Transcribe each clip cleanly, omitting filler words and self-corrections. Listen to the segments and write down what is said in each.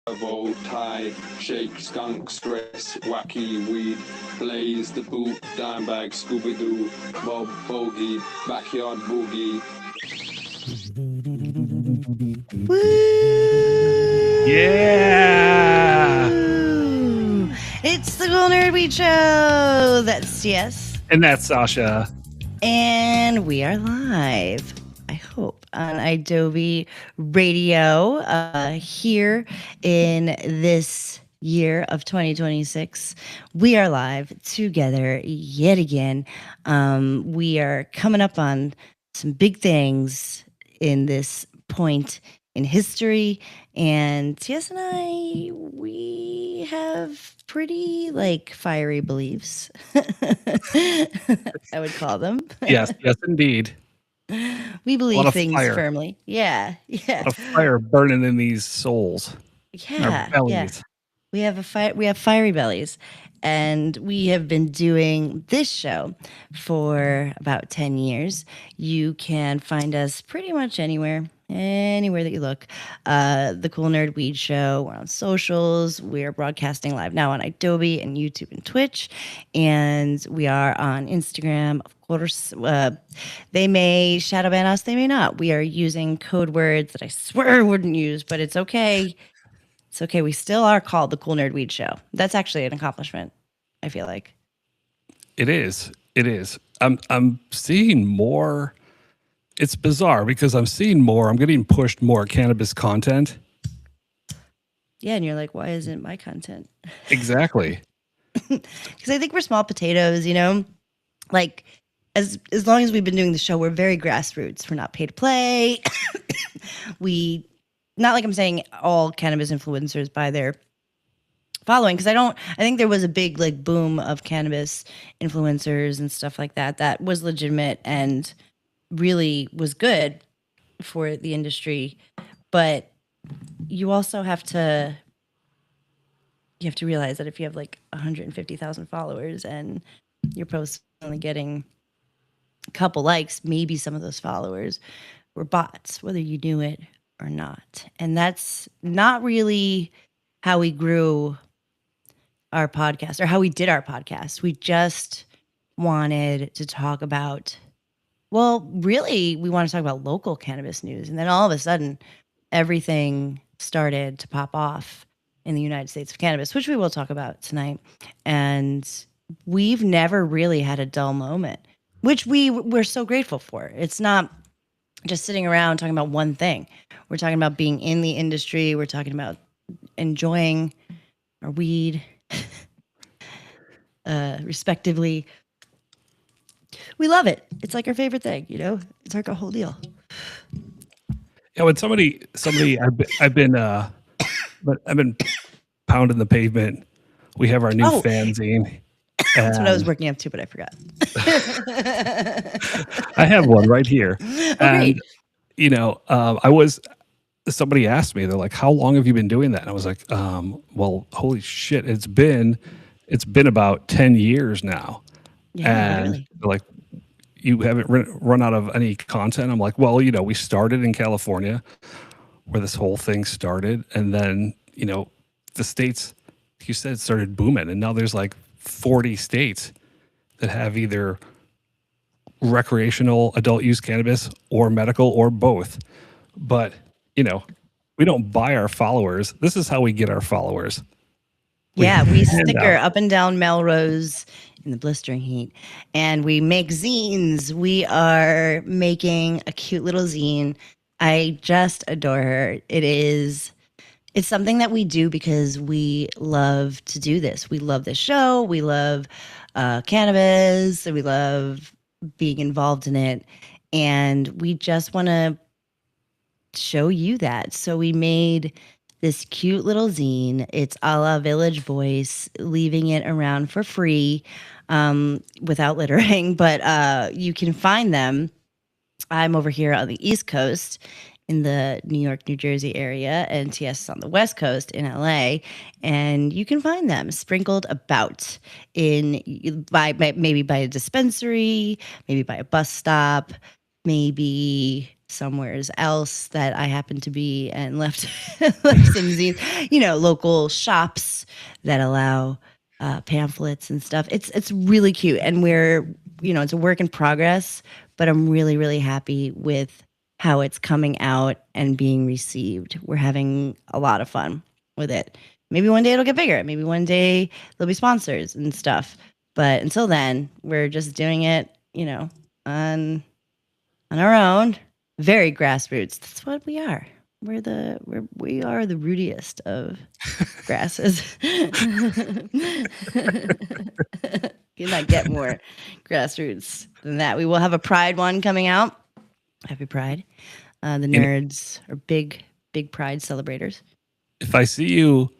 Turbo, Tide, Shake, Skunk, Stress, Wacky, Weed, Blaze, The Boot, Dimebag, Scooby-Doo, Bob, Bogey, Backyard Boogie. Woo! Yeah. It's the Cool Nerd Weed Show. That's yes. And that's Sasha. And we are live, I hope, on Adobe Radio here in this year of 2026. We are live together yet again. We are coming up on some big things in this point in history. And T.S. and I, we have pretty fiery beliefs. I would call them. Yes, indeed. We believe things firmly. Yeah. A fire burning in these souls. Yeah. Our bellies. We have fiery bellies. And we have been doing this show for about 10 years. You can find us pretty much anywhere that you look. The Cool Nerd Weed Show. We're on socials. We are broadcasting live now on Adobe and YouTube and Twitch. And we are on Instagram. Of course, they may shadow ban us. They may not. We are using code words that I swear I wouldn't use, but it's okay. It's okay. We still are called the Cool Nerd Weed Show. That's actually an accomplishment, I feel like. It is. I'm seeing more. It's bizarre because I'm getting pushed more cannabis content. Yeah, and you're like, why isn't my content? Exactly. Because I think we're small potatoes, like as long as we've been doing the show, we're very grassroots. We're not pay to play. Not like I'm saying all cannabis influencers buy their following, because I think there was a big boom of cannabis influencers and stuff like that was legitimate and really was good for the industry. But you also have to realize that if you have 150,000 followers and your post only getting a couple likes, maybe some of those followers were bots, whether you knew it or not. And that's not really how we grew our podcast or how we did our podcast. We just wanted to talk about, really, we want to talk about local cannabis news. And then all of a sudden, everything started to pop off in the United States of cannabis, which we will talk about tonight. And we've never really had a dull moment, which we're so grateful for. It's not just sitting around talking about one thing. We're talking about being in the industry. We're talking about enjoying our weed, respectively. We love it. It's like our favorite thing, It's like a whole deal. Yeah, when somebody, I've been pounding the pavement. We have our new fanzine. That's what I was working up to, but I forgot. I have one right here. And, somebody asked me, they're like, how long have you been doing that? And I was like, holy shit, it's been about 10 years now. Yeah, and really. They're like, you haven't run out of any content? I'm like, we started in California where this whole thing started. And then, the states, you said, started booming. And now there's 40 states that have either recreational adult use cannabis or medical or both. But, we don't buy our followers. This is how we get our followers. We sticker up and down Melrose in the blistering heat. And we make zines. We are making a cute little zine. I just adore her. It's something that we do because we love to do this. We love this show. We love cannabis. We love being involved in it. And we just want to show you that. So we made this cute little zine. It's a la Village Voice, leaving it around for free without littering. But you can find them. I'm over here on the East Coast in the New York, New Jersey area, and TS is on the West Coast in LA. And you can find them sprinkled about maybe by a dispensary, maybe by a bus stop, maybe somewhere else that I happen to be and left, left some zines, local shops that allow pamphlets and stuff. It's really cute. And it's a work in progress, but I'm really, really happy with how it's coming out and being received. We're having a lot of fun with it. Maybe one day it'll get bigger. Maybe one day there'll be sponsors and stuff. But until then, we're just doing it, on our own. Very grassroots. That's what we are. We are the rootiest of grasses. You not get more grassroots than that. We will have a Pride one coming out. Happy Pride. The nerds are big Pride celebrators. If I see you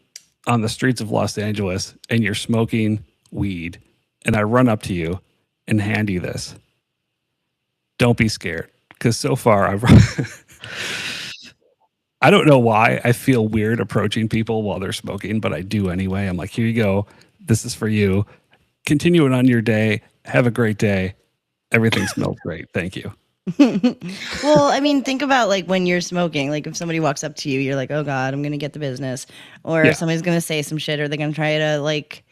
on the streets of Los Angeles and you're smoking weed and I run up to you and hand you this, don't be scared. Because so far I don't know why I feel weird approaching people while they're smoking, but I do anyway. I'm like, here you go. This is for you. Continue it on your day. Have a great day. Everything smells great. Thank you. Well, I mean, think about like when you're smoking, like if somebody walks up to you, you're like, oh God, I'm going to get the business. Or somebody's going to say some shit, or they're going to try to like,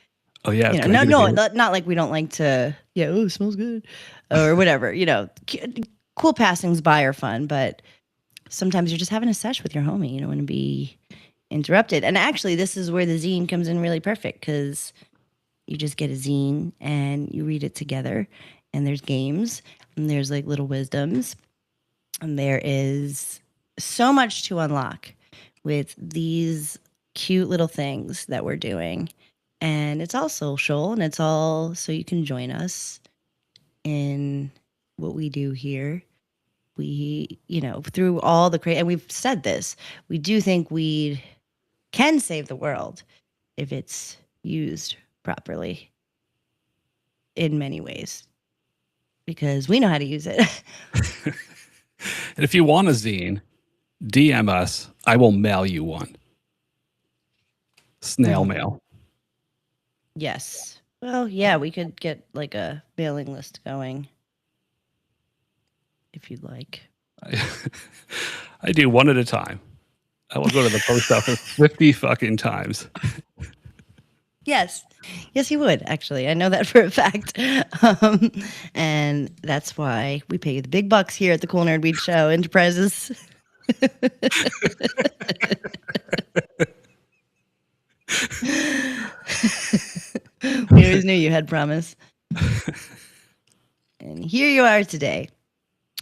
oh yeah. Not like we don't like to, it smells good or whatever, cool passings by are fun, but sometimes you're just having a sesh with your homie. You don't want to be interrupted. And actually, this is where the zine comes in really perfect, because you just get a zine and you read it together, and there's games and there's like little wisdoms, and there is so much to unlock with these cute little things that we're doing. And it's all social, and it's all so you can join us in what we do here. We, through all the and we've said this, we do think weed can save the world if it's used properly in many ways, because we know how to use it. And if you want a zine, DM us. I will mail you one. Snail mail. Yes. Well, yeah, we could get like a mailing list going if you'd like. I do one at a time. I will go to the post office 50 fucking times. Yes, you would, actually. I know that for a fact. And that's why we pay you the big bucks here at the Cool Nerd Weed Show Enterprises. We always knew you had promise. And here you are today.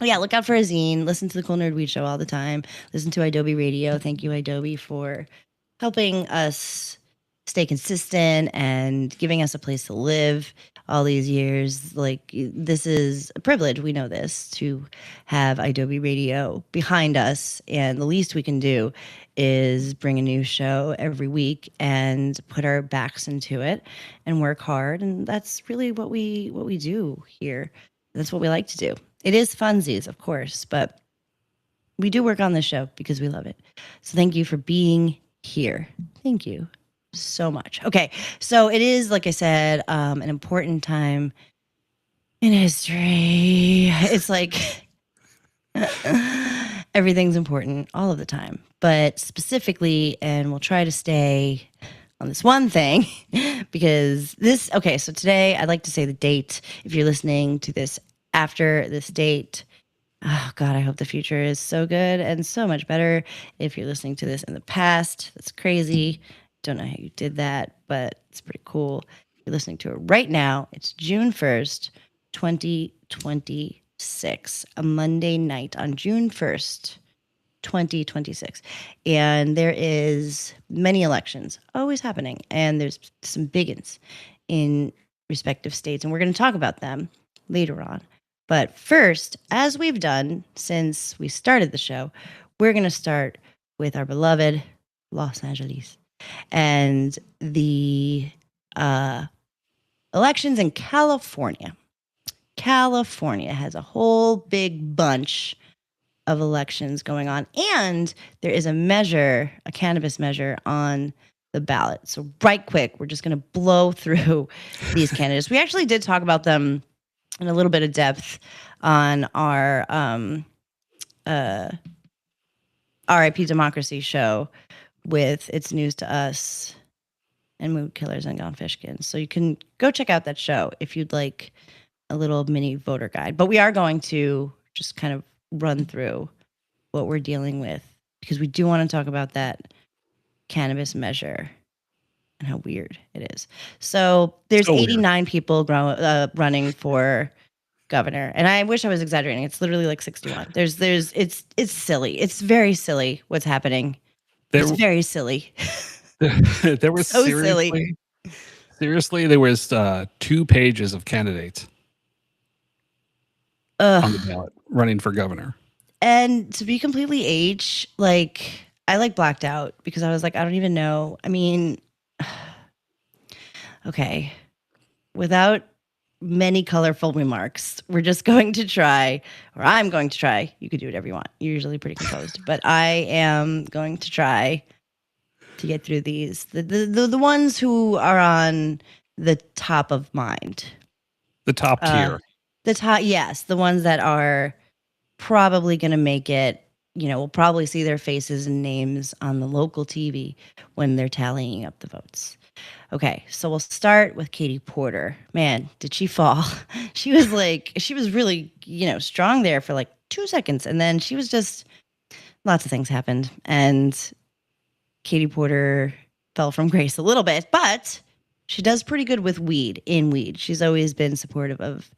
Yeah, look out for a zine. Listen to the Cool Nerd Weed Show all the time. Listen to Adobe Radio. Thank you, Adobe, for helping us stay consistent and giving us a place to live all these years. Like, this is a privilege. We know this, to have Adobe Radio behind us. And the least we can do is bring a new show every week and put our backs into it and work hard. And that's really what we do here. That's what we like to do. It is funsies, of course, but we do work on this show because we love it. So thank you for being here. Thank you so much. Okay, so it is, like I said, an important time in history. It's like everything's important all of the time, but specifically, and we'll try to stay on this one thing because so today I'd like to say the date. If you're listening to this after this date, oh God, I hope the future is so good and so much better. If you're listening to this in the past, that's crazy. Don't know how you did that, but it's pretty cool. If you're listening to it right now, it's June 1st, 2026, a Monday night on June 1st, 2026. And there is many elections always happening, and there's some big ones in respective states, and we're going to talk about them later on. But first, as we've done since we started the show, we're going to start with our beloved Los Angeles and the elections in California. California has a whole big bunch of elections going on, and there is a cannabis measure on the ballot. So right quick, we're just going to blow through these candidates. We actually did talk about them in a little bit of depth on our R.I.P. Democracy show with It's News to Us and Mood Killers and Gone Fishkins. So you can go check out that show if you'd like a little mini voter guide. But we are going to just kind of run through what we're dealing with because we do want to talk about that cannabis measure and how weird it is. So there's So weird. 89 people running for governor, and I wish I was exaggerating. It's literally like 61. It's silly. It's very silly what's happening. It's very silly. There was So silly. Seriously, there was 2 pages of candidates on the ballot running for governor. And to be completely I like blacked out because I was like, I don't even know. I mean, okay, without many colorful remarks, we're just going to try, or I'm going to try. You could do whatever you want. You're usually pretty composed, but I am going to try to get through these. The ones who are on the top of mind. The top tier. The top, yes, the ones that are probably going to make it. You know, we'll probably see their faces and names on the local TV when they're tallying up the votes. Okay, so we'll start with Katie Porter. Man, did she fall? She was really, strong there for like 2 seconds. And then she was just, lots of things happened. And Katie Porter fell from grace a little bit, but she does pretty good with weed. She's always been supportive of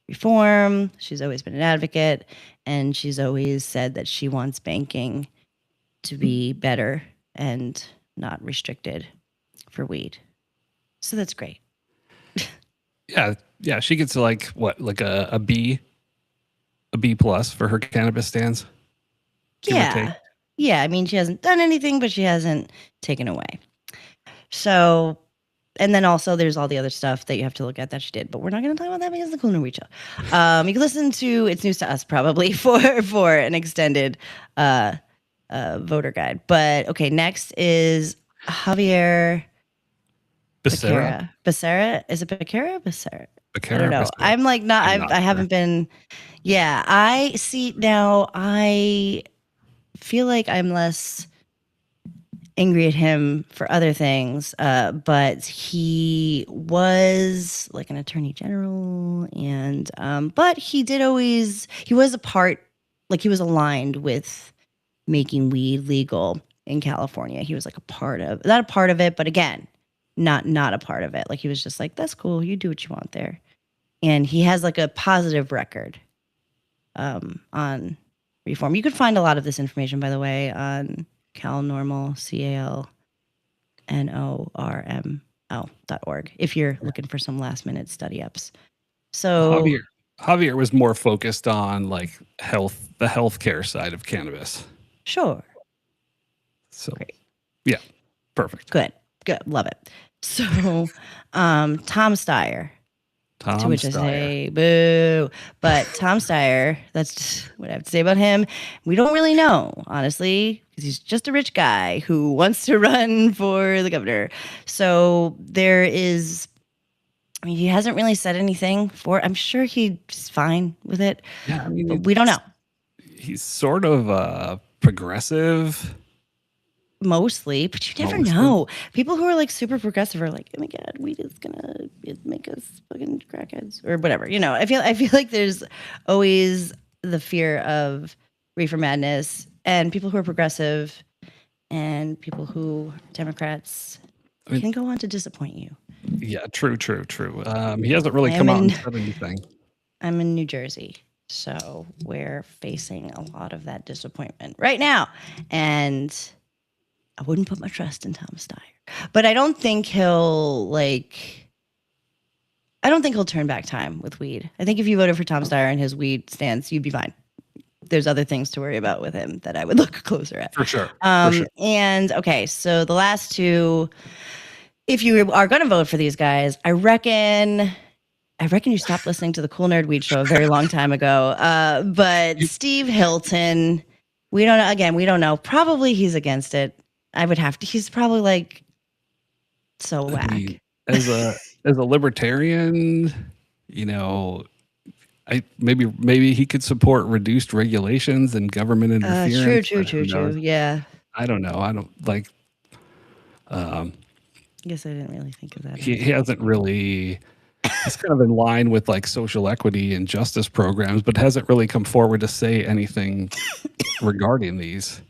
reform. She's always been an advocate. And she's always said that she wants banking to be better and not restricted for weed. So that's great. Yeah. She gets like a B plus for her cannabis stands. Yeah. I mean, she hasn't done anything, but she hasn't taken away. So, and then also there's all the other stuff that you have to look at that she did, but we're not going to talk about that because it's the Cool Reach Show. You can listen to It's News to Us probably for an extended voter guide. But okay, next is Javier Becerra. Becerra? Is it Becerra? Becerra. Becerra. I don't know. Becerra. I'm like I haven't been. Yeah, I see now. I feel like I'm less angry at him for other things, but he was like an attorney general, and but he was a part, like he was aligned with making weed legal in California. He was like not a part of it, but again, not a part of it. Like he was just like, that's cool, you do what you want there. And he has like a positive record on reform. You could find a lot of this information, by the way, on CalNormal, CalNorml.org if you're looking for some last minute study ups. So Javier was more focused on like the healthcare side of cannabis. Sure. So great. Yeah, perfect. Good. Love it. So Tom Steyer. To which I say, boo. But Tom Steyer, that's just what I have to say about him. We don't really know, honestly, because he's just a rich guy who wants to run for the governor. So he hasn't really said anything I'm sure he's fine with it. Yeah, I mean, but we don't know. He's sort of progressive. Mostly, but you never know. People who are like super progressive are like, oh my god, weed is gonna make us fucking crackheads or whatever. You know, I feel like there's always the fear of reefer madness, and people who are progressive and people who are Democrats can go on to disappoint you. Yeah, true. He hasn't really come out and said anything. I'm in New Jersey, so we're facing a lot of that disappointment right now, and I wouldn't put my trust in Tom Steyer, but I don't think he'll turn back time with weed. I think if you voted for Tom Steyer and his weed stance, you'd be fine. There's other things to worry about with him that I would look closer at. For sure. And okay, so the last two, if you are going to vote for these guys, I reckon you stopped listening to the Cool Nerd Weed Show a very long time ago. But Steve Hilton, we don't know. Probably he's against it. I would have to. He's probably like whack. As a libertarian, you know, maybe he could support reduced regulations and government interference. True. Yeah. I don't know. I don't like. I guess I didn't really think of that. He hasn't really. He's kind of in line with like social equity and justice programs, but hasn't really come forward to say anything regarding these,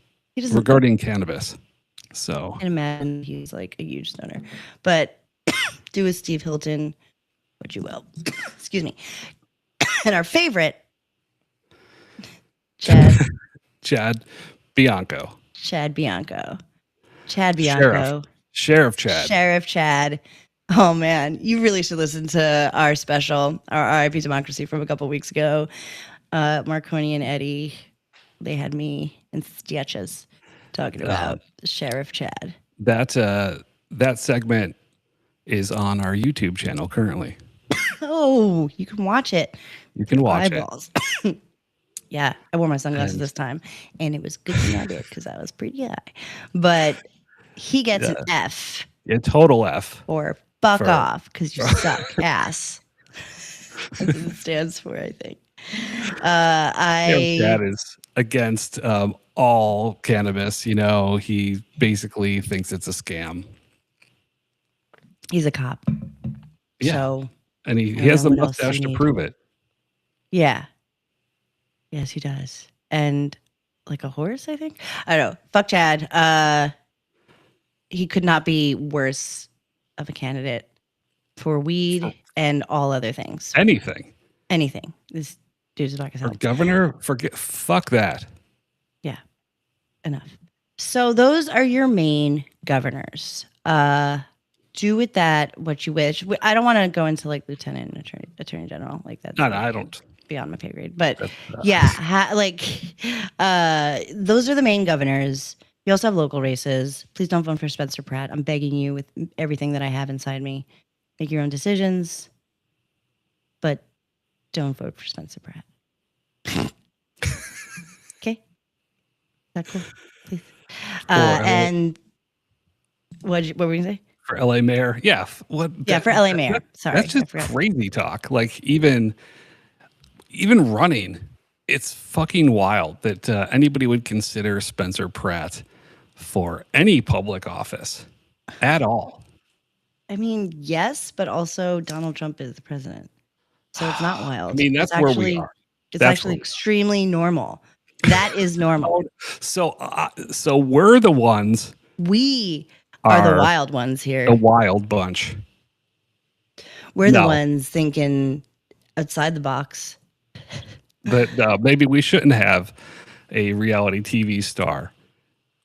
regarding cannabis. So I can imagine he's like a huge stoner, but do with Steve Hilton what you will. Excuse me. And our favorite, Chad Bianco. Chad Bianco. Sheriff Chad. Oh man, you really should listen to our special, our RIP Democracy from a couple weeks ago. Marconi and Eddie, they had me in sketches talking about Sheriff Chad. That segment is on our YouTube channel currently. Oh, you can watch it. You can watch eyeballs. Yeah, I wore my sunglasses this time, and it was good thing I did because I was pretty high. But he gets an F. A total F. Or fuck off because you suck ass. That's what it stands for, I think. Dad is against all cannabis. You know, he basically thinks it's a scam. He's a cop. Yeah. So, and he has the mustache to prove it. Yeah. Yes, he does. And like a horse, I think. I don't know. Fuck Chad. He could not be worse of a candidate for weed and all other things. Anything. This dude's a black as hell. For governor, fuck that. Yeah. Enough. So those are your main governors. Do with that what you wish. I don't want to go into like lieutenant and attorney general like that. No, I don't. Beyond my pay grade, but yeah, those are the main governors. We also have local races. Please don't vote for Spencer Pratt. I'm begging you with everything that I have inside me. Make your own decisions, but don't vote for Spencer Pratt. Okay, is that cool? Please. And what were we gonna say? For LA mayor, yeah. For LA mayor. Sorry, that's just crazy talk. Like even running, it's fucking wild that anybody would consider Spencer Pratt for any public office at all. I mean, yes, but also Donald Trump is the president, so it's not wild. I mean, that's where we are. It's actually extremely normal. That is normal. So we're the ones. We are the wild ones here. The wild bunch. We're the ones thinking outside the box. That maybe we shouldn't have a reality TV star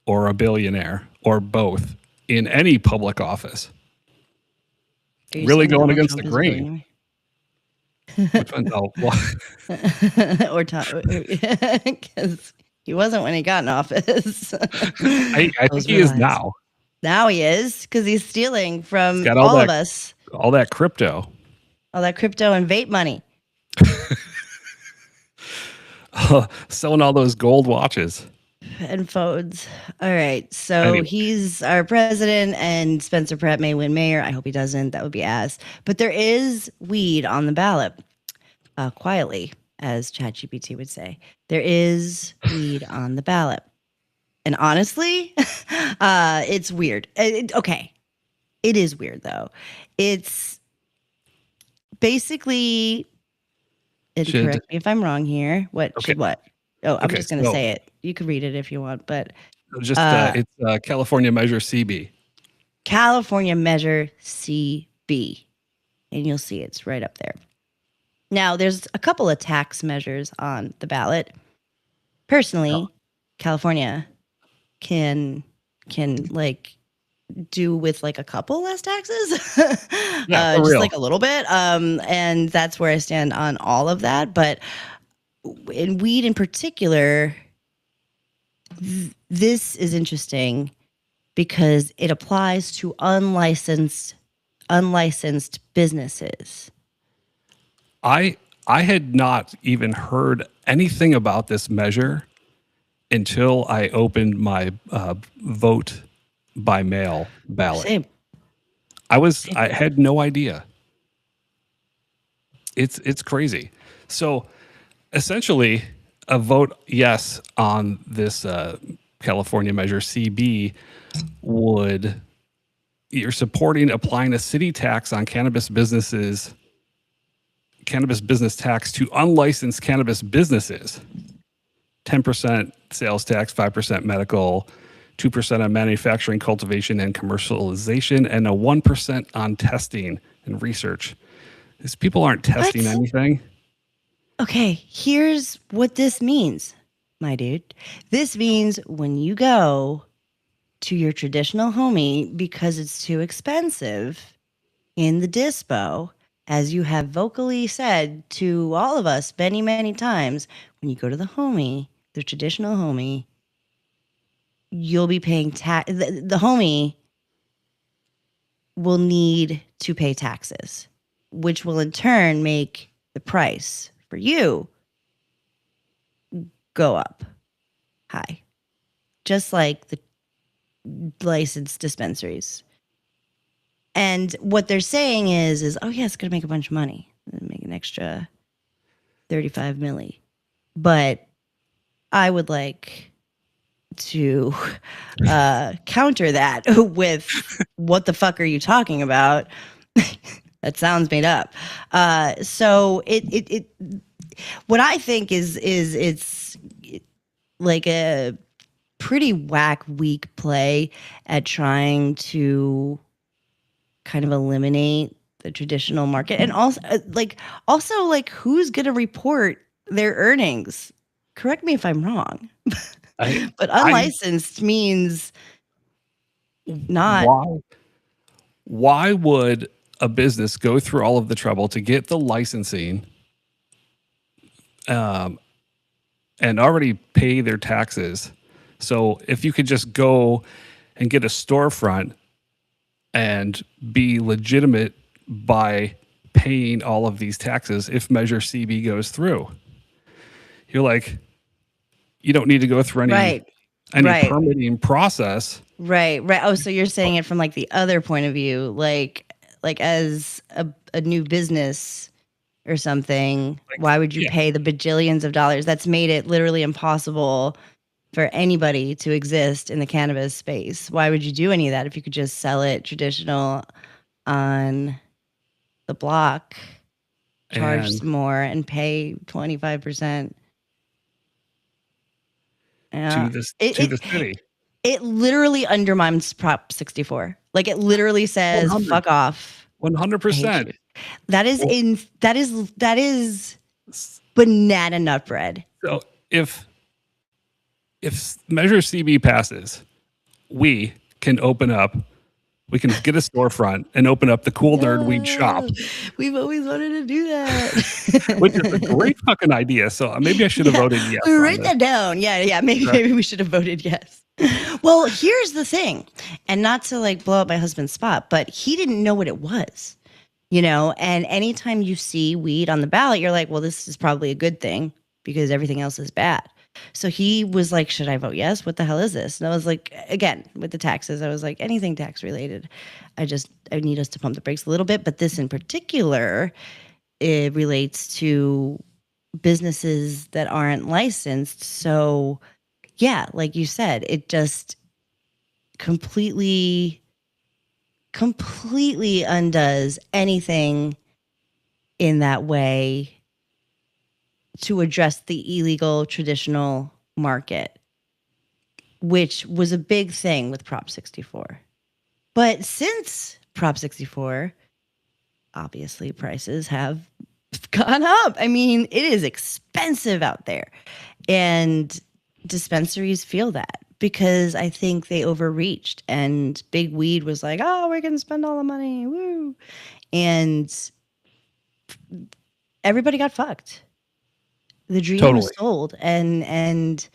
or a billionaire or both in any public office. Really going against the grain. Which one? Oh, or because he wasn't when he got in office. I think he is now. Now he is because he's stealing from all of us. All that crypto. All that crypto and vape money. Selling all those gold watches and phones. All right, so he's our president, and Spencer Pratt may win mayor. I hope he doesn't. That would be ass. But there is weed on the ballot, quietly, as ChatGPT would say. There is weed on the ballot, and honestly, it's weird. Okay, it is weird though. It's basically. Correct me if I'm wrong here. What? Oh, I'm just going to say it. You could read it if you want, but it's California Measure CB. California Measure CB, and you'll see it's right up there. Now, there's a couple of tax measures on the ballot. Personally, California can like do with like a couple less taxes, just like a little bit. And that's where I stand on all of that. But in weed in particular, this is interesting because it applies to unlicensed businesses. I had not even heard anything about this measure until I opened my vote by mail ballot. Same. I had no idea. It's crazy. So essentially, a vote yes on this California Measure CB would, you're supporting applying a city tax on cannabis business tax to unlicensed cannabis businesses. 10% sales tax, 5% medical, 2% on manufacturing, cultivation, and commercialization, and a 1% on testing and research. These people aren't testing anything. Okay, here's what this means, my dude. This means when you go to your traditional homie because it's too expensive in the dispo, as you have vocally said to all of us many, many times, when you go to the homie, the traditional homie, you'll be paying tax. The homie will need to pay taxes, which will in turn make the price for you go up high, just like the licensed dispensaries. And what they're saying is, oh yeah, it's going to make a bunch of money, make an extra 35 milli. But I would like to counter that with, what the fuck are you talking about? That sounds made up. So it what I think is it's like a pretty weak play at trying to kind of eliminate the traditional market, and also who's going to report their earnings? Correct me if I'm wrong, but unlicensed means not. Why would a business go through all of the trouble to get the licensing, and already pay their taxes? So if you could just go and get a storefront and be legitimate by paying all of these taxes, if Measure CB goes through, you're like, you don't need to go through any permitting process. Right. Oh, so you're saying it from like the other point of view, like as a new business or something, why would you pay the bajillions of dollars? That's made it literally impossible for anybody to exist in the cannabis space. Why would you do any of that if you could just sell it traditional on the block, charge some more, and pay 25%? To the city. It literally undermines Prop 64. Like, it literally says, 100. Fuck off. 100%. That is banana nut bread. So if Measure CB passes, we can get a storefront and open up the Cool Nerd Weed Shop. We've always wanted to do that. Which is a great fucking idea. So maybe I should have voted yes. Write that down. Yeah. Maybe we should have voted yes. Well, here's the thing, and not to like blow up my husband's spot, but he didn't know what it was, and anytime you see weed on the ballot, you're like, well, this is probably a good thing because everything else is bad. So he was like, should I vote yes? What the hell is this? And I was like, again, with the taxes, I was like, anything tax related, I need us to pump the brakes a little bit. But this in particular, it relates to businesses that aren't licensed. So yeah, like you said, it just completely undoes anything in that way to address the illegal traditional market, which was a big thing with Prop 64. But since Prop 64, obviously prices have gone up. I mean, it is expensive out there. And dispensaries feel that because I think they overreached and Big Weed was like, oh, we're going to spend all the money. Woo. And everybody got fucked. The dream was sold, and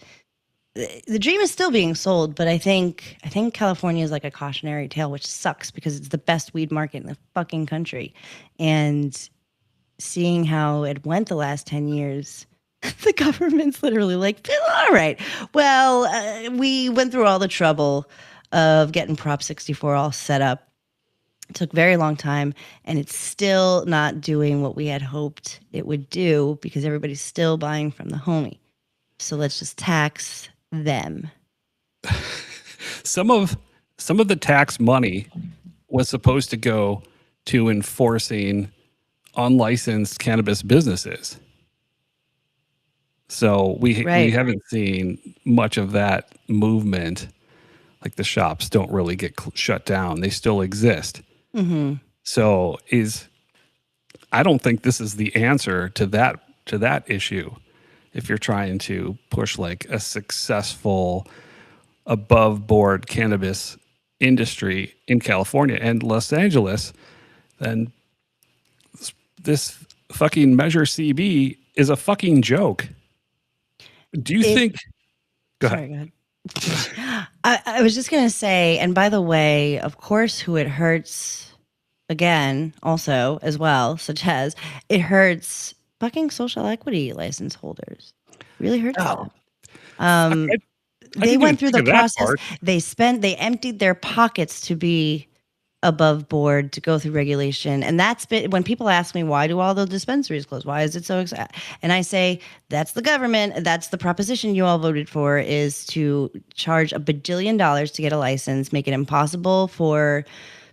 the dream is still being sold. But I think California is like a cautionary tale, which sucks because it's the best weed market in the fucking country. And seeing how it went the last 10 years, the government's literally like, all right, well, we went through all the trouble of getting Prop 64 all set up took a very long time, and it's still not doing what we had hoped it would do because everybody's still buying from the homie. So let's just tax them. Some of the tax money was supposed to go to enforcing unlicensed cannabis businesses. So we haven't seen much of that movement. Like the shops don't really get shut down; they still exist. Mm-hmm. So I don't think this is the answer to that issue. If you're trying to push like a successful above board cannabis industry in California and Los Angeles, then this fucking Measure CB is a fucking joke. Do you think? Go ahead. Sorry, go ahead. I was just going to say, and by the way, of course, who it hurts again, also as well, such as it hurts fucking social equity license holders. Really hurts them. They went through the process. They emptied their pockets to be above board, to go through regulation. And that's been, when people ask me, why do all the dispensaries close? Why is it so and I say, that's the government. That's the proposition you all voted for, is to charge $1 bajillion to get a license, make it impossible for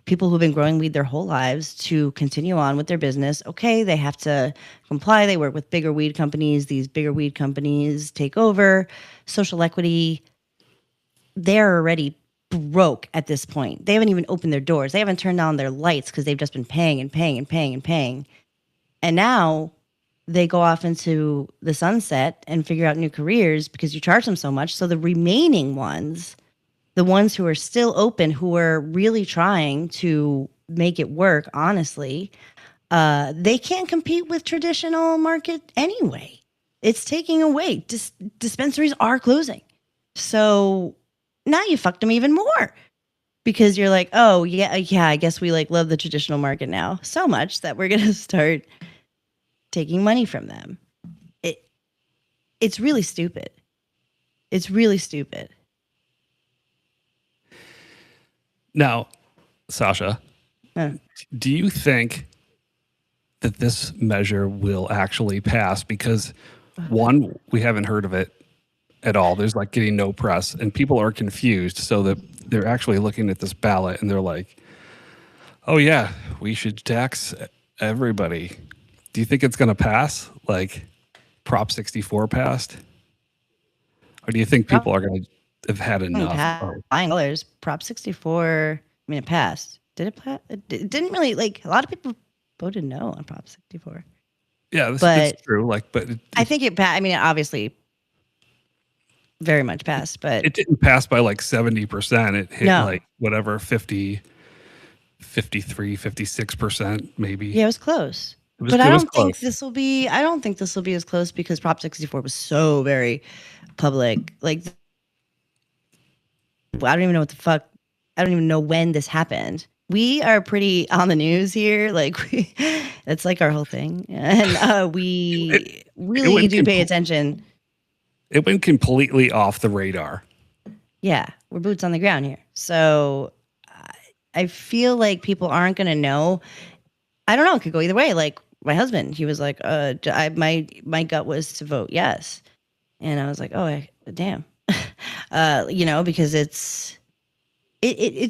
people who've been growing weed their whole lives to continue on with their business. Okay, they have to comply. They work with bigger weed companies. These bigger weed companies take over. Social equity, they're already broke at this point. They haven't even opened their doors. They haven't turned on their lights because they've just been paying and paying and paying and paying. And now they go off into the sunset and figure out new careers because you charge them so much. So the remaining ones, the ones who are still open, who are really trying to make it work, honestly, they can't compete with traditional market anyway. It's taking away. Dispensaries are closing. So now you fucked them even more, because you're like, oh yeah, I guess we like love the traditional market now so much that we're gonna start taking money from them. It's really stupid. It's really stupid. Now, Sasha, do you think that this measure will actually pass? Because one, we haven't heard of it at all. There's like getting no press, and people are confused. So that they're actually looking at this ballot and they're like, oh yeah, we should tax everybody. Do you think it's going to pass? Like Prop 64 passed? Or do you think people are going to have had enough? Buying dollars. Prop 64, I mean, it passed. Did it pass? It didn't really, like, a lot of people voted no on Prop 64. Yeah, that's true. But I think it passed. I mean, it obviously very much passed, but it didn't pass by like 70%. It hit like whatever, 50, 53, 56% maybe. Yeah, it was close. But I don't think this will be as close because Prop 64 was so very public. Like, I don't even know what the fuck. I don't even know when this happened. We are pretty on the news here. Like, that's like our whole thing. And we really do pay attention. It went completely off the radar. Yeah, we're boots on the ground here. So I feel like people aren't going to know. I don't know. It could go either way. Like my husband, he was like, my gut was to vote yes. And I was like, oh, damn. Because it's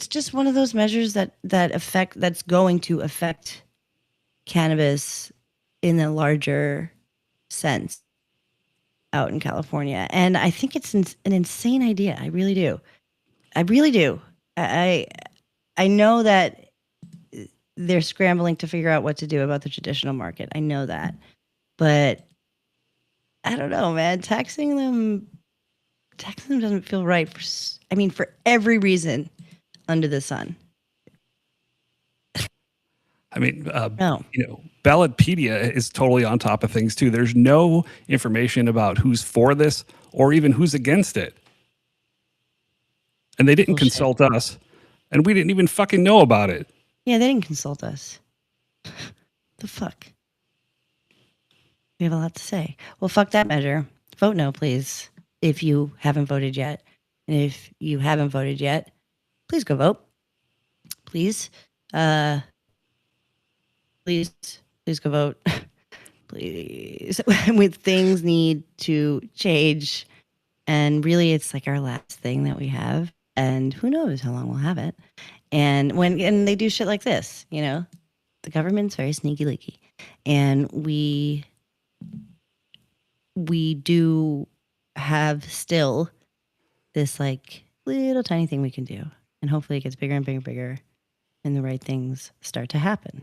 just one of those measures that's going to affect cannabis in a larger sense out in California. And I think it's an insane idea. I really do. I know that they're scrambling to figure out what to do about the traditional market. I know that. But I don't know, man. Taxing them doesn't feel right for every reason under the sun. I mean, no. Ballotpedia is totally on top of things too. There's no information about who's for this or even who's against it. And they didn't consult us, and we didn't even fucking know about it. Yeah, they didn't consult us. The fuck? We have a lot to say. Well, fuck that measure. Vote no, please, if you haven't voted yet. And if you haven't voted yet, please go vote. Please. Please, please go vote. Please. With things need to change. And really, it's like our last thing that we have. And who knows how long we'll have it. And they do shit like this, the government's very sneaky leaky. And we do have still this like little tiny thing we can do. And hopefully it gets bigger and bigger and bigger. And the right things start to happen.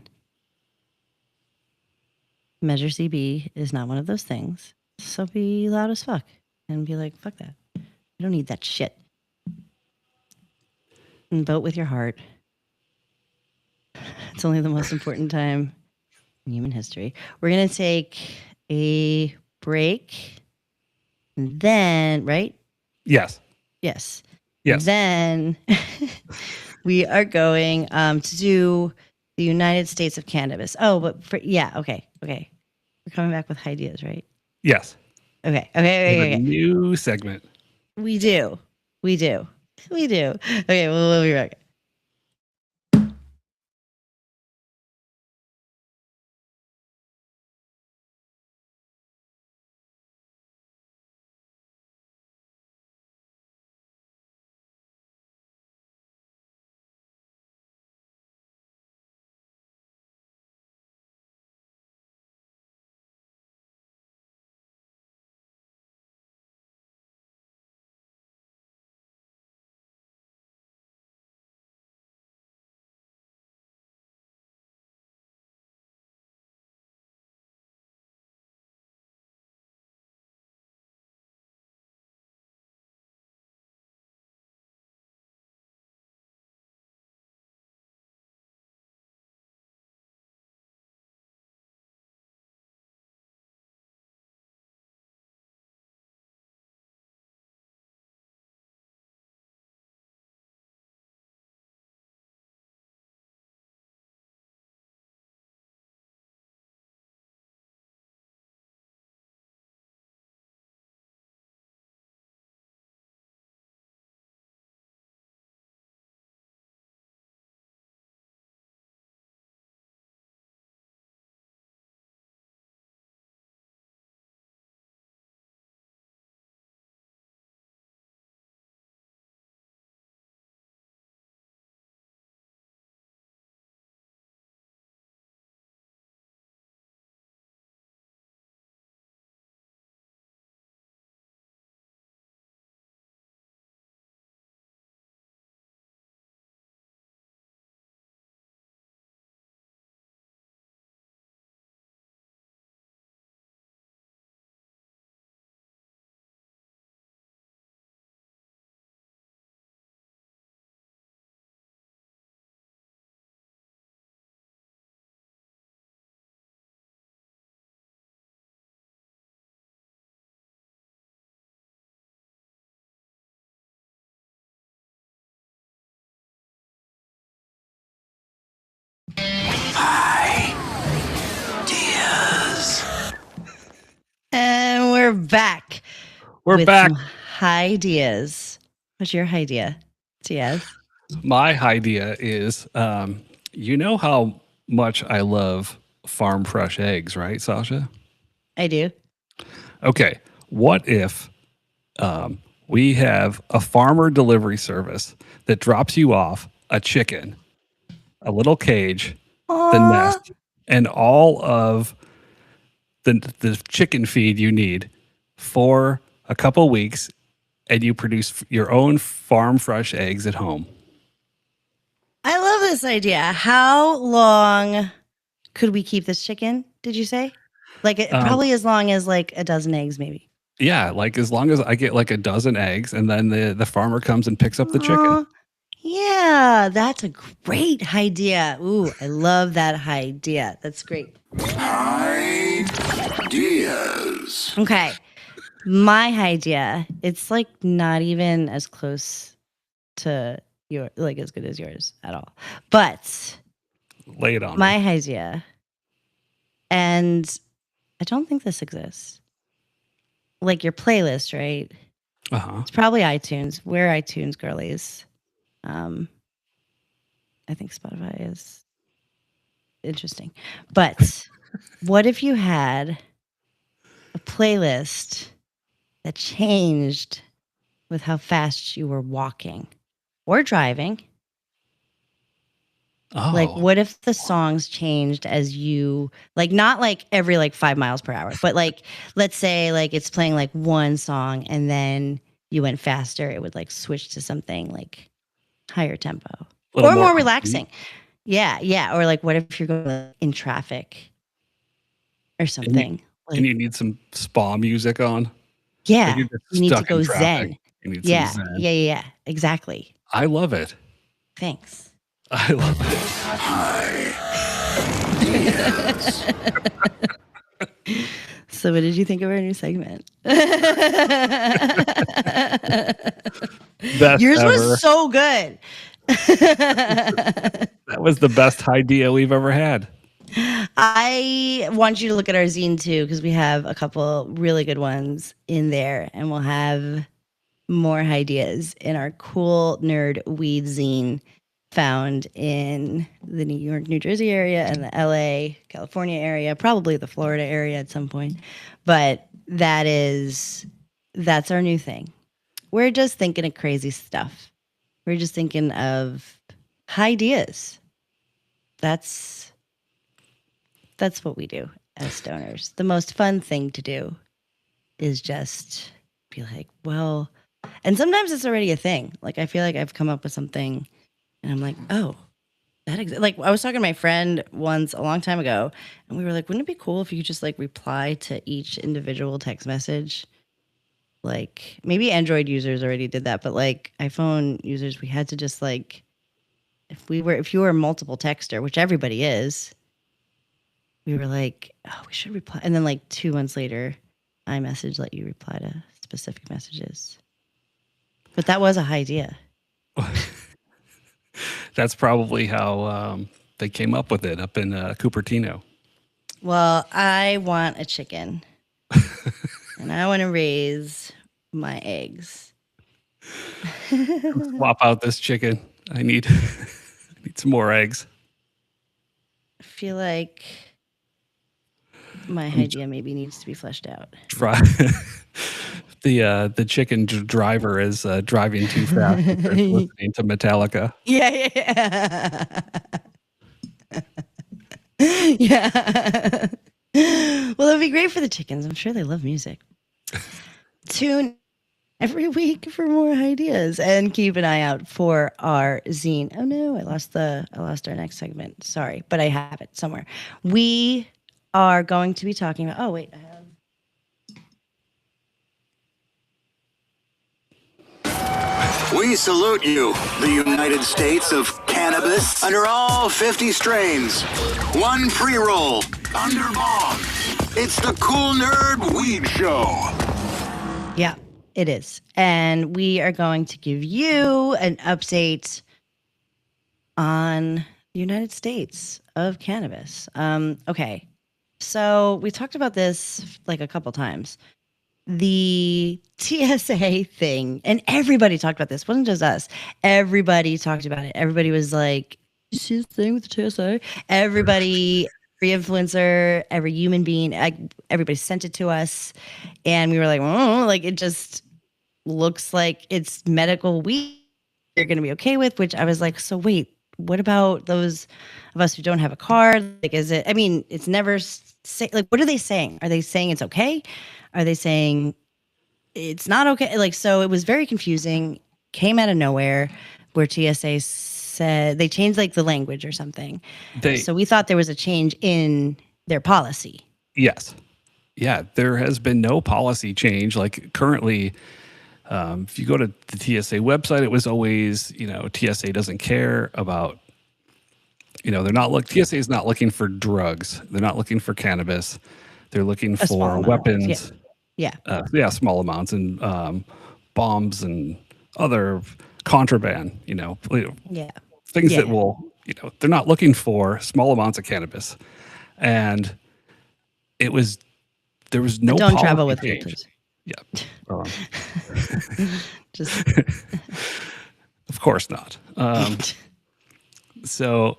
Measure CB is not one of those things. So be loud as fuck and be like, fuck that. I don't need that shit. And vote with your heart. It's only the most important time in human history. We're going to take a break. And then, right? Yes. Yes. Yes. Then we are going to do the United States of Cannabis. Oh, but okay. We're coming back with ideas, right? Yes. Okay. A new segment. We do. Okay, we'll be right back. And we're back. We're back. Ideas. What's your idea, Diaz? My idea is, you know how much I love farm fresh eggs, right, Sasha? I do. Okay. What if we have a farmer delivery service that drops you off a chicken, a little cage, the nest, and all of the chicken feed you need for a couple weeks, and you produce your own farm fresh eggs at home? I love this idea. How long could we keep this chicken, did you say? Like probably as long as like a dozen eggs, maybe. Yeah, like as long as I get like a dozen eggs, and then the farmer comes and picks up the chicken. Yeah, that's a great idea. Ooh, I love that idea. That's great. Ideas. Okay. My idea, it's like not even as close to your, like as good as yours at all. But lay it on my me. idea, and I don't think this exists. Like your playlist, right? Uh-huh. It's probably iTunes. We're iTunes girlies. I think Spotify is interesting. But what if you had a playlist that changed with how fast you were walking or driving? Oh, Like, what if the songs changed as you, like, not like every like 5 miles per hour, but like, let's say like it's playing like one song and then you went faster, it would like switch to something like higher tempo little or more upbeat. relaxing. Yeah, yeah. Or like, what if you're going like, in traffic or something? And you need some spa music on. Yeah, You're just you need to stuck in go traffic. zen. You need Yeah, some zen. yeah, exactly. I love it. Thanks. I love it. So, what did you think of our new segment? Best Yours ever. was so good. That was the best idea we've ever had. I want you to look at our zine too, because we have a couple really good ones in there, and we'll have more ideas in our cool nerd weed zine found in the New York, New Jersey area and the LA, California area, probably the Florida area at some point. But that's our new thing. We're just thinking of crazy stuff. We're just thinking of ideas. That's what we do as stoners. The most fun thing to do is just be like, well, and sometimes it's already a thing. Like I feel like I've come up with something and I'm like, oh, like I was talking to my friend once a long time ago and we were like, wouldn't it be cool if you could just like reply to each individual text message? Like maybe Android users already did that, but like iPhone users, we had to just like, if you were a multiple texter, which everybody is, we were like, oh, we should reply. And then like 2 months later, iMessage let you reply to specific messages. But that was a high idea. That's probably how they came up with it up in Cupertino. Well, I want a chicken. And I want to raise my eggs. Swap out this chicken. I need some more eggs. I feel like my idea maybe needs to be fleshed out. Try the chicken driver is driving too fast. Listening to Metallica. Yeah. Yeah. Well, it'd be great for the chickens. I'm sure they love music. Tune every week for more ideas and keep an eye out for our zine. Oh no, I lost our next segment. Sorry, but I have it somewhere. We are going to be talking about. Oh wait, I have. We salute you, the United States of cannabis, under all 50 strains. One pre-roll, under bomb. It's the Cool Nerd Weed Show. Yeah, it is. And we are going to give you an update on the United States of cannabis. Okay, so we talked about this like a couple times. The TSA thing, and everybody talked about this. It wasn't just us. Everybody talked about it. Everybody was like, "You see the thing with the TSA?" Everybody, every influencer, every human being, everybody sent it to us, and we were like, "Oh, like it just looks like it's medical weed. You're going to be okay with." Which I was like, "So wait, what about those of us who don't have a card? Like, is it? I mean, it's never like, what are they saying? Are they saying it's okay? Are they saying it's not okay?" Like, so it was very confusing. Came out of nowhere, where TSA said they changed like the language or something. So we thought there was a change in their policy. Yes. Yeah, there has been no policy change. Like currently, if you go to the TSA website, it was always, TSA doesn't care about, TSA is not looking for drugs. They're not looking for cannabis. They're looking for weapons. Yeah. Small amounts and bombs and other contraband, things that will, they're not looking for small amounts of cannabis. And there was no don't policy travel with change. me, please. Yeah. Just of course not. So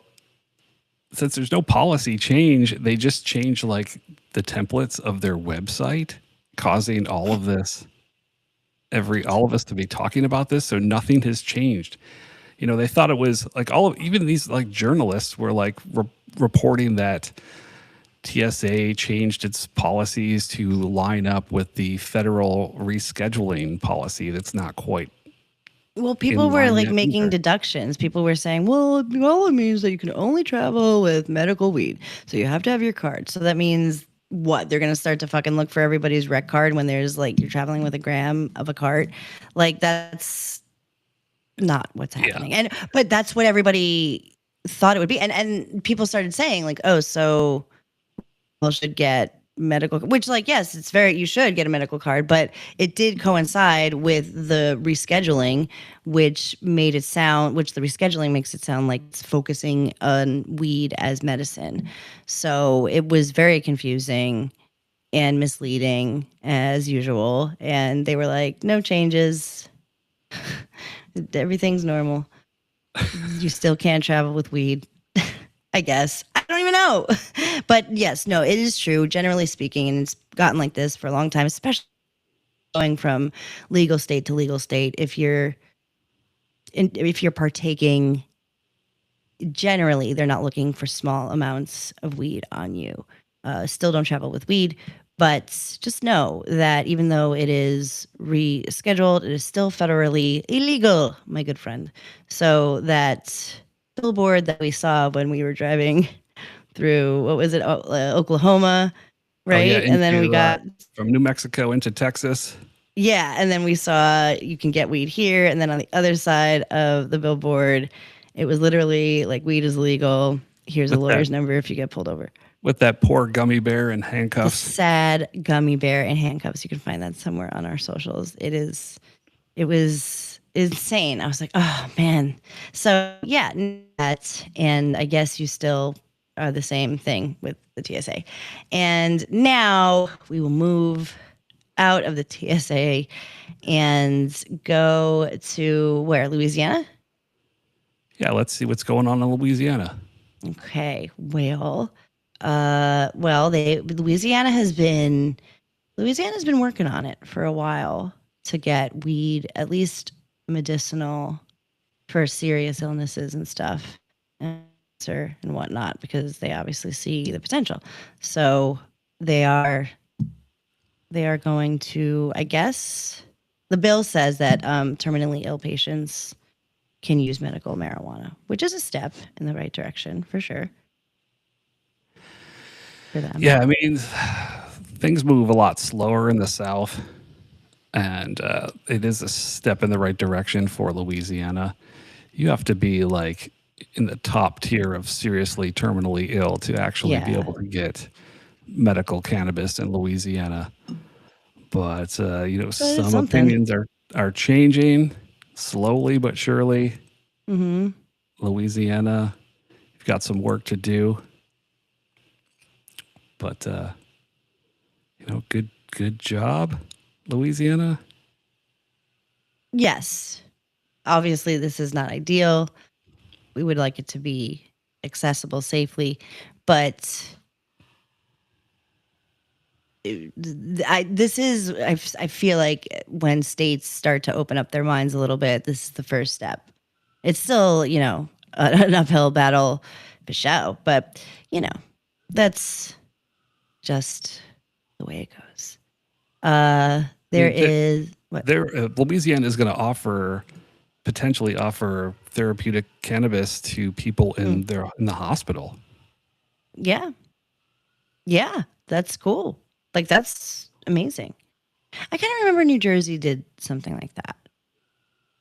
since there's no policy change, they just change like the templates of their website, causing all of this, all of us to be talking about this. So nothing has changed. You know, they thought it was like even these like journalists were like reporting that TSA changed its policies to line up with the federal rescheduling policy. That's not quite. Well, people in were line like yet making either. deductions. People were saying, well, it means that you can only travel with medical weed. So you have to have your card. So that means what? They're going to start to fucking look for everybody's rec card when there's like you're traveling with a gram of a cart. Like that's not what's Yeah. happening. But that's what everybody thought it would be. And people started saying like, oh, so people should get medical, which like, yes, you should get a medical card, but it did coincide with the rescheduling, which the rescheduling makes it sound like it's focusing on weed as medicine. So it was very confusing and misleading as usual. And they were like, no changes. Everything's normal. You still can't travel with weed. I guess. I don't even know. But yes, no, it is true, generally speaking, and it's gotten like this for a long time, especially going from legal state to legal state. If you're partaking, generally they're not looking for small amounts of weed on you. Still don't travel with weed, but just know that even though it is rescheduled, it is still federally illegal, my good friend. So that billboard that we saw when we were driving through, what was it, Oklahoma, right? Oh, yeah, And then we got from New Mexico into Texas. yeah, and then we saw you can get weed here, and then on the other side of the billboard, it was literally like weed is legal. Here's a With lawyer's that- number if you get pulled over. With that poor gummy bear in The handcuffs. sad gummy bear in handcuffs. You can find that somewhere on our socials. It was insane. I was like, oh man. So yeah, that, and I guess you still are the same thing with the TSA. And now we will move out of the TSA and go to where? Louisiana? Yeah, let's see what's going on in Louisiana. Okay. Louisiana has been working on it for a while to get weed, at least medicinal, for serious illnesses and stuff, and cancer and whatnot, because they obviously see the potential. So they are going to, I guess, the bill says that terminally ill patients can use medical marijuana, which is a step in the right direction for sure. For them. Yeah, I mean, things move a lot slower in the South, and it is a step in the right direction for Louisiana. You have to be like in the top tier of seriously terminally ill to actually be Yeah. able to get medical cannabis in Louisiana. But it's some something. opinions are changing slowly but surely. Mm-hmm. Louisiana, you've got some work to do. But good job, Louisiana. Yes. Obviously, this is not ideal. We would like it to be accessible safely, but I feel like when states start to open up their minds a little bit, this is the first step. It's still, an uphill battle for show, but that's just the way it goes. Louisiana is going to potentially offer therapeutic cannabis to people in the hospital. Yeah, that's cool. Like that's amazing. I kind of remember New Jersey did something like that.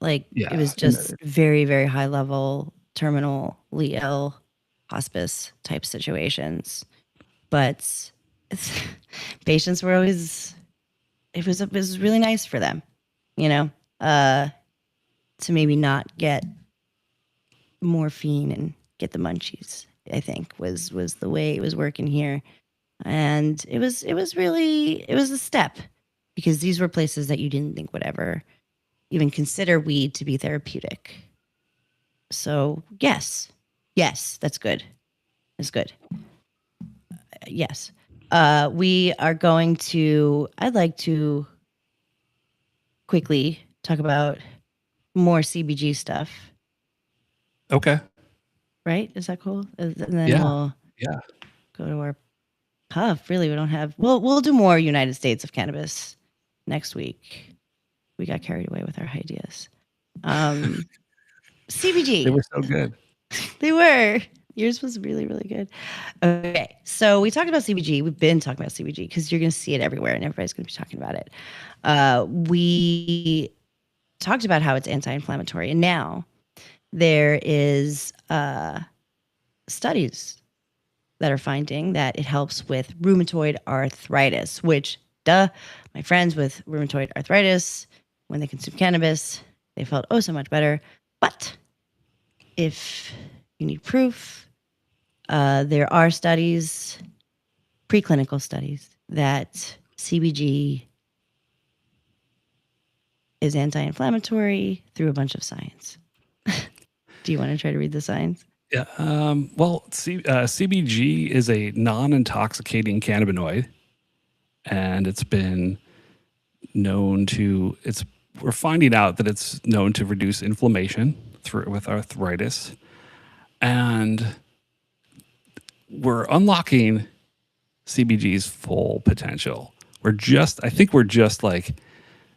Like Yeah, it was just very, very high level, terminally ill, hospice type situations, but patients were always. It was really nice for them, to maybe not get morphine and get the munchies. I think was the way it was working here, and it was a step, because these were places that you didn't think would ever even consider weed to be therapeutic. So yes, Yes, that's good. That's good. Yes. We are going to, I'd like to quickly talk about more CBG stuff, Okay. right? Is that cool? And then Yeah. we'll Yeah. go to our puff. Really, we don't have, we'll do more United States of cannabis next week. We got carried away with our ideas. CBG. They were so good. They were. Yours was really, really good. Okay. So we talked about CBG. We've been talking about CBG because you're going to see it everywhere and everybody's going to be talking about it. We talked about how it's anti-inflammatory. And now there is studies that are finding that it helps with rheumatoid arthritis, which, my friends with rheumatoid arthritis, when they consume cannabis, they felt oh so much better. But if you need proof, there are studies, preclinical studies, that CBG is anti-inflammatory through a bunch of science. Do you want to try to read the science? Yeah. Well, CBG is a non-intoxicating cannabinoid, and it's been known to. We're finding out that it's known to reduce inflammation with arthritis, and we're unlocking CBG's full potential. I think we're just like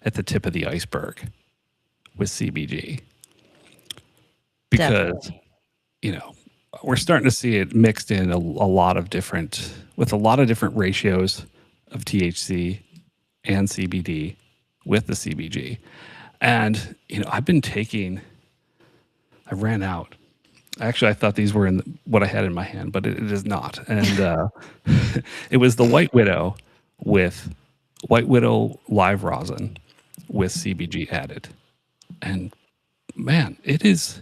at the tip of the iceberg with CBG, because. Definitely. We're starting to see it mixed in a lot of different ratios of THC and CBD with the CBG. And, I ran out. Actually, I thought these were in what I had in my hand, but it is not. And it was the White Widow live rosin with CBG added. And man, it is...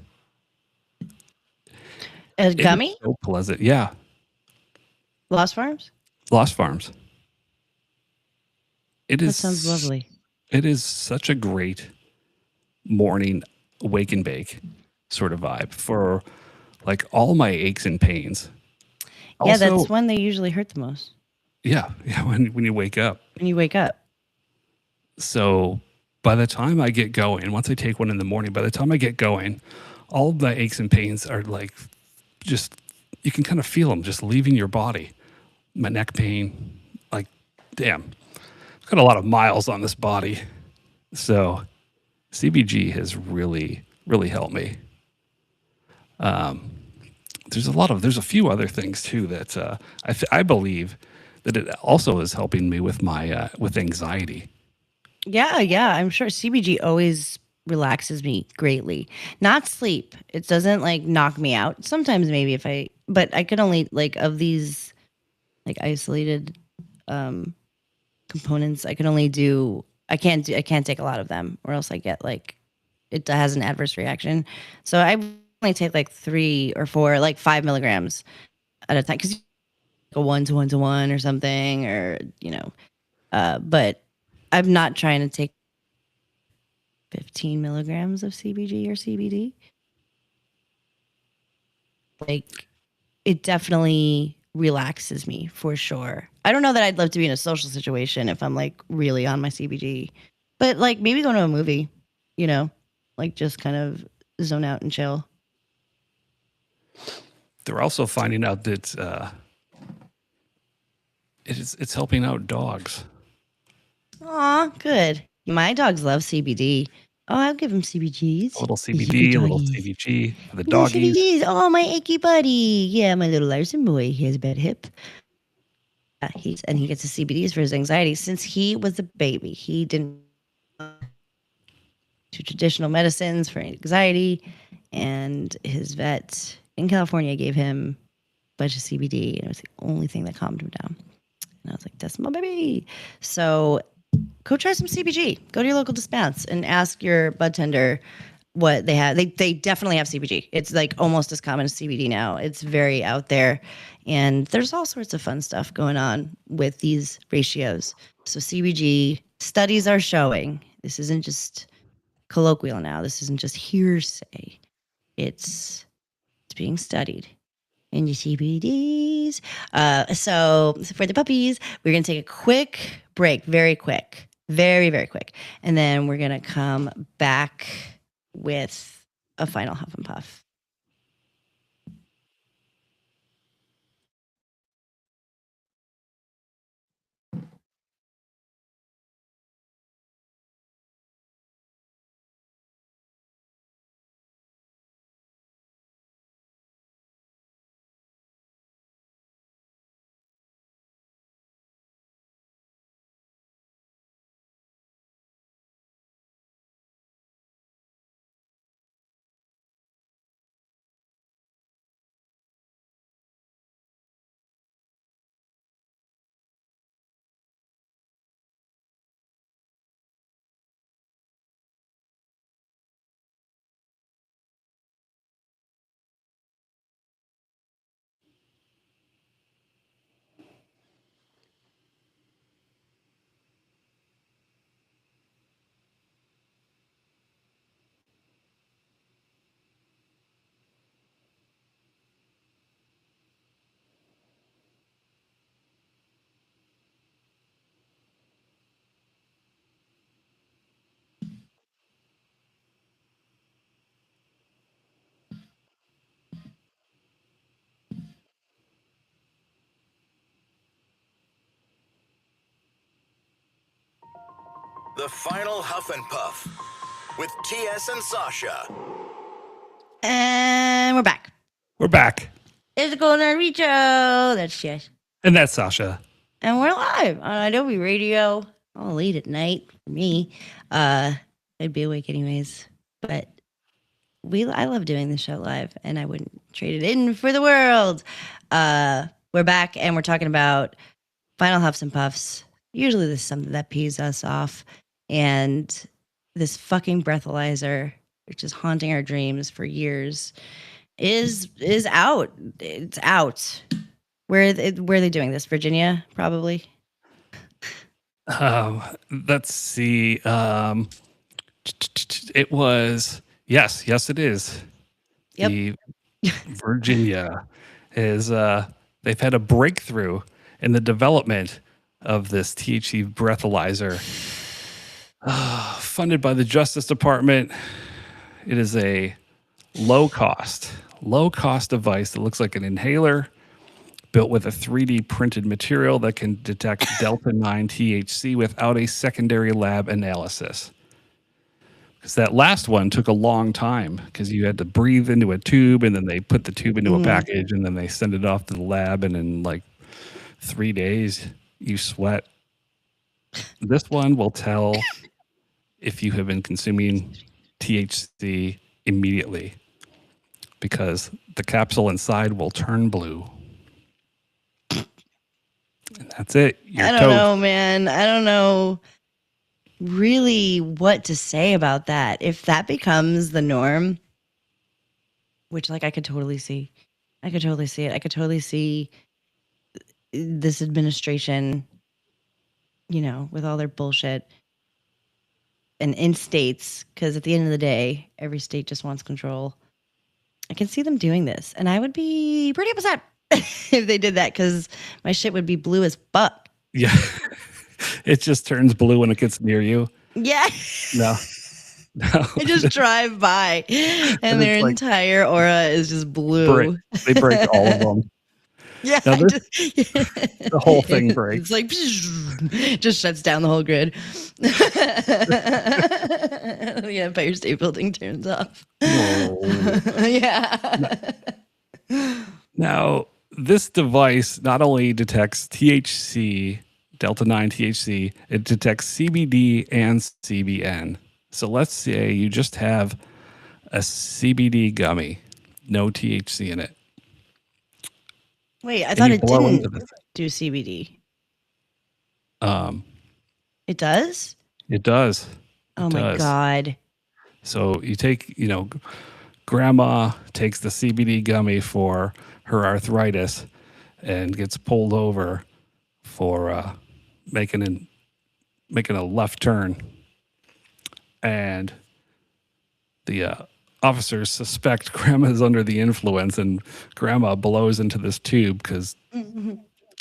A gummy? So pleasant. Yeah. Lost Farms? Lost Farms. That sounds lovely. It is such a great morning wake and bake sort of vibe for like all my aches and pains. Yeah, that's when they usually hurt the most. Yeah. Yeah. When you wake up. When you wake up. So by the time I get going, once I take one in the morning, by the time I get going, all of the aches and pains are like, you can kind of feel them just leaving your body. My neck pain, like, damn, I've got a lot of miles on this body. So CBG has really, really helped me. There's a few other things too that I believe that it also is helping me with my with anxiety. Yeah, I'm sure CBG always relaxes me greatly. Not sleep. It doesn't like knock me out. Sometimes maybe but I can only like of these like isolated components, I can't take a lot of them or else I get like it has an adverse reaction. So I only take like 3 or 4, like 5 milligrams at a time because a 1-to-1 or something, or but I'm not trying to take 15 milligrams of CBG or CBD. Like, it definitely relaxes me for sure. I don't know that I'd love to be in a social situation if I'm like really on my CBG, but like maybe go to a movie, like just kind of zone out and chill. They're also finding out that it's helping out dogs. Aw, good. My dogs love CBD. Oh, I'll give him CBGs. A little CBD, a little CBG for the doggies. CBGs. Oh, my achy buddy. Yeah, my little Larson boy. He has a bad hip. He gets his CBDs for his anxiety. Since he was a baby, he didn't to traditional medicines for anxiety, and his vet in California gave him a bunch of CBD, and it was the only thing that calmed him down. And I was like, that's my baby. So go try some CBG. Go to your local dispense and ask your bud tender what they have. They definitely have CBG. It's like almost as common as CBD now. It's very out there. And there's all sorts of fun stuff going on with these ratios. So CBG studies are showing, this isn't just colloquial now. This isn't just hearsay. It's It's being studied in the CBDs. So for the puppies, we're going to take a quick break, very quick, very, very quick. And then we're going to come back with a final Huff and Puff. The final Huff and Puff with TS and Sasha. And we're back. We're back. It's the Cool Nerd Retro. That's Jess. And that's Sasha. And we're live on Adobe Radio. All late at night for me. I'd be awake anyways. But I love doing the show live, and I wouldn't trade it in for the world. We're back, and we're talking about final Huffs and Puffs. Usually this is something that pees us off. And this fucking breathalyzer, which is haunting our dreams for years, is out. It's out. Where are they doing this? Virginia, probably. Let's see. It was yes, it is. Yep. The Virginia is they've had a breakthrough in the development of this THC breathalyzer, funded by the Justice Department. It is a low cost device that looks like an inhaler, built with a 3D printed material that can detect Delta 9 THC without a secondary lab analysis. Because that last one took a long time, because you had to breathe into a tube, and then they put the tube into a package, and then they send it off to the lab, and in like 3 days you sweat. This one will tell if you have been consuming THC immediately, because the capsule inside will turn blue. And that's it. You're I don't know, man. I don't know really what to say about that. If that becomes the norm, which like I could totally see. I could totally see it. I could totally see this administration, with all their bullshit, and in states, because at the end of the day, every state just wants control. I can see them doing this, and I would be pretty upset if they did that, because my shit would be blue as fuck. Yeah. It just turns blue when it gets near you. Yeah. No. I just drive by, and their entire aura is just blue. They break all of them. Yeah, now the whole thing breaks. It's like just shuts down the whole grid. The Empire State Building turns off. Yeah. Now, this device not only detects THC, Delta 9 THC, it detects CBD and CBN. So let's say you just have a CBD gummy, no THC in it. Wait, I thought it didn't do CBD. It does? It does. Oh my God. So you take, grandma takes the CBD gummy for her arthritis and gets pulled over for making a left turn. And the officers suspect grandma's under the influence, and grandma blows into this tube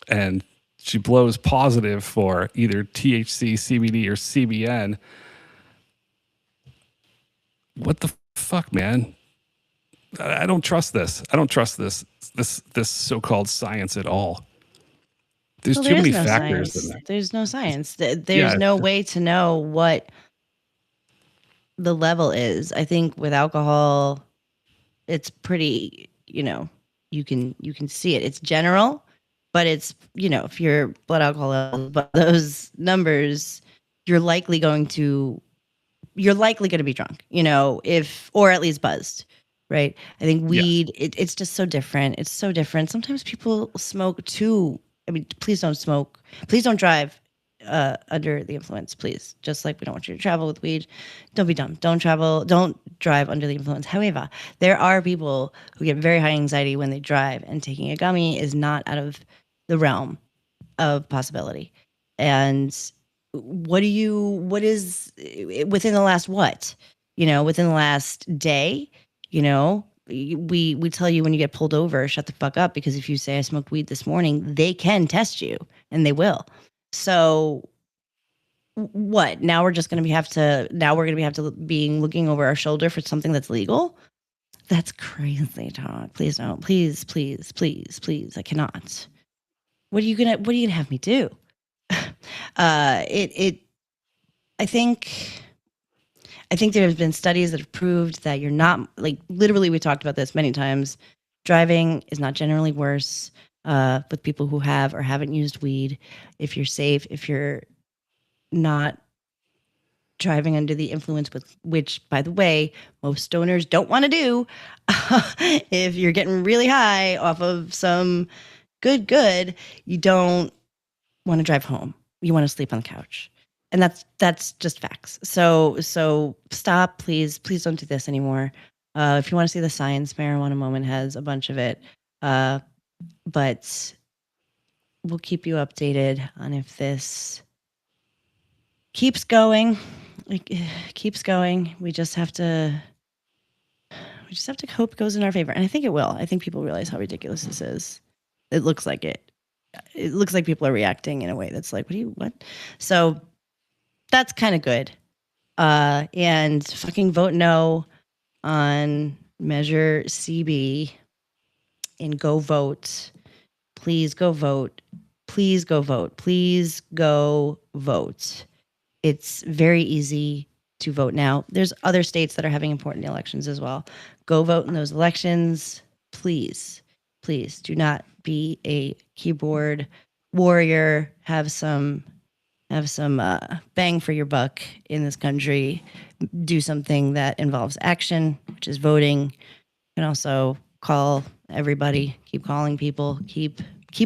and she blows positive for either THC, CBD, or CBN. What the fuck, man? I don't trust this. I don't trust this so-called science at all. There's too many factors in there. There's no science. There's no way to know what the level is. I think with alcohol, it's pretty, you can see it. It's general, but it's, if your blood alcohol levels, but those numbers, you're likely going to be drunk, or at least buzzed. Right. I think weed, it's just so different. It's so different. Sometimes people smoke too. I mean, please don't smoke. Please don't drive under the influence, please. Just like we don't want you to travel with weed. Don't be dumb. Don't drive under the influence. However, there are people who get very high anxiety when they drive, and taking a gummy is not out of the realm of possibility. And what is within the last within the last day, we tell you when you get pulled over, shut the fuck up, because if you say I smoked weed this morning, they can test you, and they will. So what? Now we're just going to have to be looking over our shoulder for something that's legal? That's crazy, Todd. Please don't. Please, please, please, please. I cannot. What are you gonna have me do? I think there have been studies that have proved that you're not, literally, we talked about this many times. Driving is not generally worse with people who have or haven't used weed. If you're safe, if you're not driving under the influence, which, by the way, most stoners don't want to do. If you're getting really high off of some good, you don't want to drive home. You want to sleep on the couch. And that's just facts. So stop, please don't do this anymore. If you want to see the science, Marijuana Moment has a bunch of it. But we'll keep you updated on if this keeps going. It keeps going. We just have to hope it goes in our favor. And I think it will. I think people realize how ridiculous this is. It looks like it. It looks like people are reacting in a way that's like, what? So that's kind of good. And fucking vote no on Measure CB and go vote. Please go vote. Please go vote. Please go vote. It's very easy to vote now. There's other states that are having important elections as well. Go vote in those elections. Please, please do not be a keyboard warrior. Have some bang for your buck in this country. Do something that involves action, which is voting. You can also call everybody, keep calling people, keep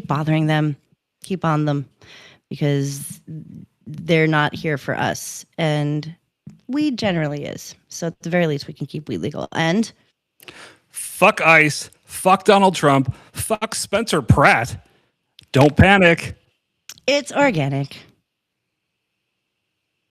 bothering them, keep on them, because they're not here for us. And weed generally is. So at the very least, we can keep weed legal. And fuck ICE, fuck Donald Trump, fuck Spencer Pratt. Don't panic. It's organic.